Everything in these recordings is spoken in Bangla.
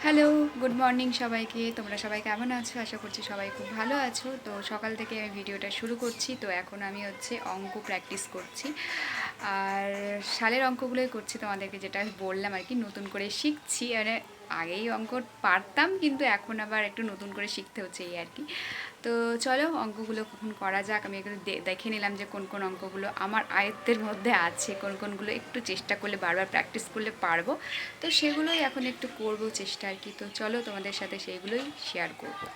হ্যালো, গুড মর্নিং সবাইকে। তোমরা সবাই কেমন আছো? আশা করছি সবাই খুব ভালো আছো। তো সকাল থেকে আমি ভিডিওটা শুরু করছি। তো এখন আমি অঙ্ক প্র্যাকটিস করছি। আর সালের অঙ্কগুলোই করছি তোমাদেরকে, যেটা বললাম আর কি, নতুন করে শিখছি। মানে আগেই অঙ্ক পারতাম, কিন্তু এখন আবার একটু নতুন করে শিখতে হচ্ছে এই আর কি। তো চলো অঙ্কগুলো কখন করা যাক। আমি এগুলো দেখে নিলাম যে কোন কোন অঙ্কগুলো আমার আয়ত্তের মধ্যে আছে, কোন কোনগুলো একটু চেষ্টা করলে বারবার প্র্যাকটিস করলে পারবো। তো সেগুলোই এখন একটু করবো চেষ্টা আর কি। তো চলো তোমাদের সাথে সেইগুলোই শেয়ার করবো।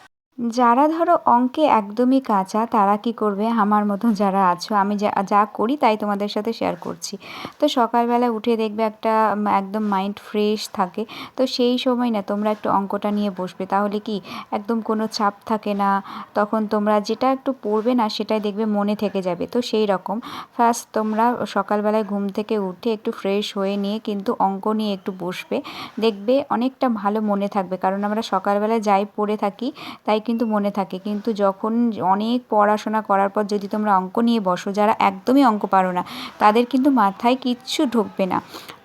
যারা ধরো অঙ্কে একদমই কাঁচা তারা কি করবে, আমার মতন যারা আছো, আমি যা যা করি তাই তোমাদের সাথে শেয়ার করছি। তো সকালবেলা উঠে দেখবে একটা একদম মাইন্ড ফ্রেশ থাকে। তো সেই সময় না তোমরা একটু অঙ্কটা নিয়ে বসবে, তাহলে কি একদম কোনো চাপ থাকে না। তখন তোমরা যেটা একটু পড়বে না সেটাই দেখবে মনে থেকে যাবে। তো সেই রকম ফার্স্ট তোমরা সকালবেলায় ঘুম থেকে উঠে একটু ফ্রেশ হয়ে নিয়ে কিন্তু অঙ্ক নিয়ে একটু বসবে, দেখবে অনেকটা ভালো মনে থাকবে। কারণ আমরা সকালবেলায় যাই পড়ে থাকি তাই কিন্তু মনে থাকে, কিন্তু যখন অনেক পড়াশোনা করার পর যদি তোমরা অঙ্ক নিয়ে বসো, যারা একদমই অঙ্ক পারো না তাদের কিন্তু মাথায় কিচ্ছু ঢুকবে না।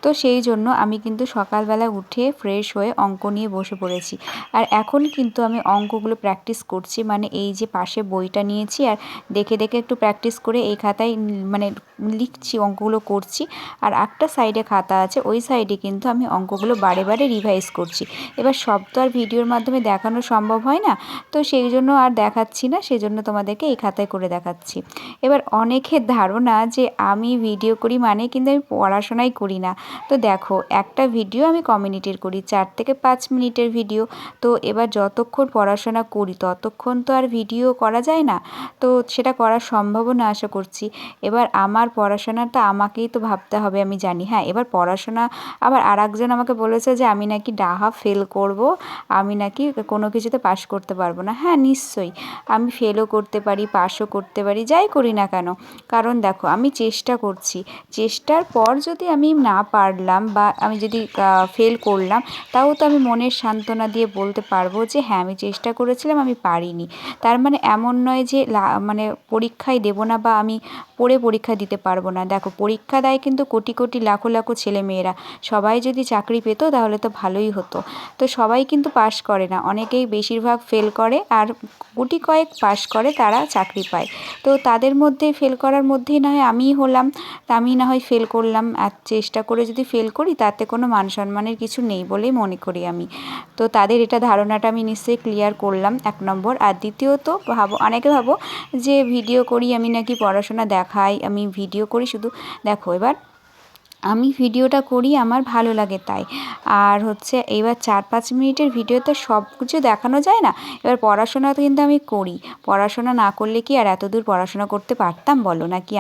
তো সেই জন্য আমি কিন্তু সকালবেলা উঠে ফ্রেশ হয়ে অঙ্ক নিয়ে বসে পড়েছি। আর এখন কিন্তু আমি অঙ্কগুলো প্র্যাকটিস করছি, মানে এই যে পাশে বইটা নিয়েছি আর দেখে দেখে একটু প্র্যাকটিস করে এই খাতায় মানে লিখছি, অঙ্কগুলো করছি। আর একটা সাইডে খাতা আছে, ওই সাইডে কিন্তু আমি অঙ্কগুলো বারে বারে রিভাইজ করছি। এবার সব তো আর ভিডিওর মাধ্যমে দেখানো সম্ভব হয় না, তো সেই জন্য আর দেখাচ্ছি না, সেজন্য তোমাদেরকে এই খাতায় করে দেখাচ্ছি। এবার অনেকের ধারণা যে আমি ভিডিও করি মানে কিন্তু আমি পড়াশোনাই করি না। তো দেখো, একটা ভিডিও আমি কমিউনিটির করি 4 থেকে 5 মিনিটের ভিডিও। তো এবার যতক্ষণ পড়াশোনা করি ততক্ষণ তো আর ভিডিও করা যায় না, তো সেটা করা সম্ভবও না আশা করছি। এবার আমার পড়াশোনাটা আমাকেই তো ভাবতে হবে, আমি জানি। হ্যাঁ, এবার পড়াশোনা আবার আরেকজন আমাকে বলেছে যে আমি নাকি ডাহা ফেল করব, আমি নাকি কোনো কিছুতে পাশ করতে পারবো না। হ্যাঁ, নিশ্চয়ই আমি ফেলও করতে পারি, পাসও করতে পারি, যাই করি না কেন। কারণ দেখো, আমি চেষ্টা করছি, চেষ্টার পর যদি আমি না পারলাম বা আমি যদি ফেল করলাম, তাও তো আমি মনের সান্ত্বনা দিয়ে বলতে পারবো যে হ্যাঁ, আমি চেষ্টা করেছিলাম, আমি পারিনি। তার মানে এমন নয় যে মানে পরীক্ষায় দেবো না বা আমি পড়ে পরীক্ষা দিতে পারবো না। দেখো, পরীক্ষা দেয় কিন্তু কোটি কোটি লাখো লাখো ছেলেমেয়েরা। সবাই যদি চাকরি পেত তাহলে তো ভালোই হতো। তো সবাই কিন্তু পাশ করে না, অনেকেই বেশিরভাগ ফেল করে, আর গুটি কয়েক পাশ করে, তারা চাকরি পায়। তো তাদের মধ্যে ফেল করার মধ্যেই না হয় আমিই হলাম, তা আমি না হয় ফেল করলাম। আর চেষ্টা করে যদি ফেল করি তাতে কোনো মান সম্মানের কিছু নেই বলেই মনে করি আমি। তো তাদের এটা ধারণাটা আমি নিশ্চয়ই ক্লিয়ার করলাম, 1 নম্বর। আর দ্বিতীয়ত, অনেকে ভাবো যে ভিডিও করি আমি নাকি পড়াশোনা দেখাই, আমি ভিডিও করি শুধু। দেখো, এবার আমি ভিডিওটা করি আমার ভালো লাগে তাই। আর এবার 4-5 মিনিটের ভিডিওতে সব কিছু দেখানো যায় না। এবার পড়াশোনা তো কিন্তু আমি করি। পড়াশোনা না করলে কি আর এত দূর পড়াশোনা করতে পারতাম বলো? নাকি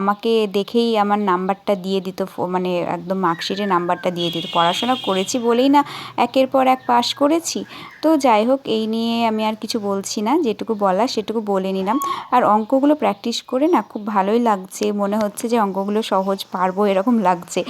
আমাকে দেখেই আমার নাম্বারটা দিয়ে দিত, মানে একদম মার্কশিটে নাম্বারটা দিয়ে দিত? পড়াশোনা করেছি বলেই না একের পর এক পাশ করেছি। তো যাই হোক, এই নিয়ে আমি আর কিছু বলছি না, যেটুকু বলার সেটুকু বলে নিলাম। আর অঙ্কগুলো প্র্যাকটিস করে না খুব ভালোই লাগছে, মনে হচ্ছে যে অঙ্কগুলো সহজ পারবো এরকম লাগছে।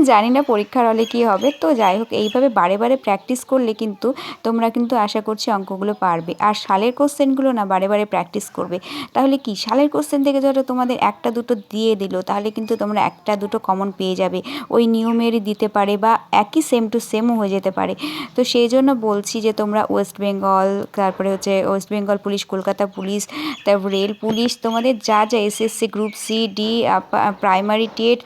জানি না পরীক্ষার হলে কী হবে। তো যাই হোক, এইভাবে বারে বারে প্র্যাকটিস করলে কিন্তু তোমরা কিন্তু আশা করছি অঙ্কগুলো পারবে। আর সালের কোশ্চেনগুলো না বারে বারে প্র্যাকটিস করবে, তাহলে কি সালের কোশ্চেন থেকে ধরো তোমাদের একটা দুটো দিয়ে দিল, তাহলে কিন্তু তোমরা একটা দুটো কমন পেয়ে যাবে। ওই নিয়মেরই দিতে পারে বা একই সেম টু সেমও হয়ে যেতে পারে। তো সেই জন্য বলছি যে তোমরা ওয়েস্ট বেঙ্গল, তারপরে ওয়েস্ট বেঙ্গল পুলিশ, কলকাতা পুলিশ, তারপর রেল পুলিশ, তোমাদের যা যা SSC group C D, primary TET,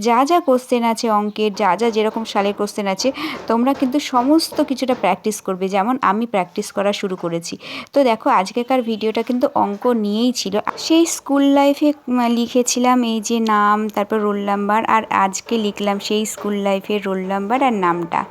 যা যা কোশ্চেন আছে অঙ্কের, যা যা যেরকম সালের কোশ্চেন আছে, তোমরা কিন্তু সমস্ত কিছুটা প্র্যাকটিস করবে, যেমন আমি প্র্যাকটিস করা শুরু করেছি। তো দেখো, আজকেকার ভিডিওটা কিন্তু অঙ্ক নিয়েই ছিল। সেই স্কুল লাইফে লিখেছিলাম এই যে নাম, তারপর রোল নাম্বার, আর আজকে লিখলাম সেই স্কুল লাইফের রোল নাম্বার আর নামটা।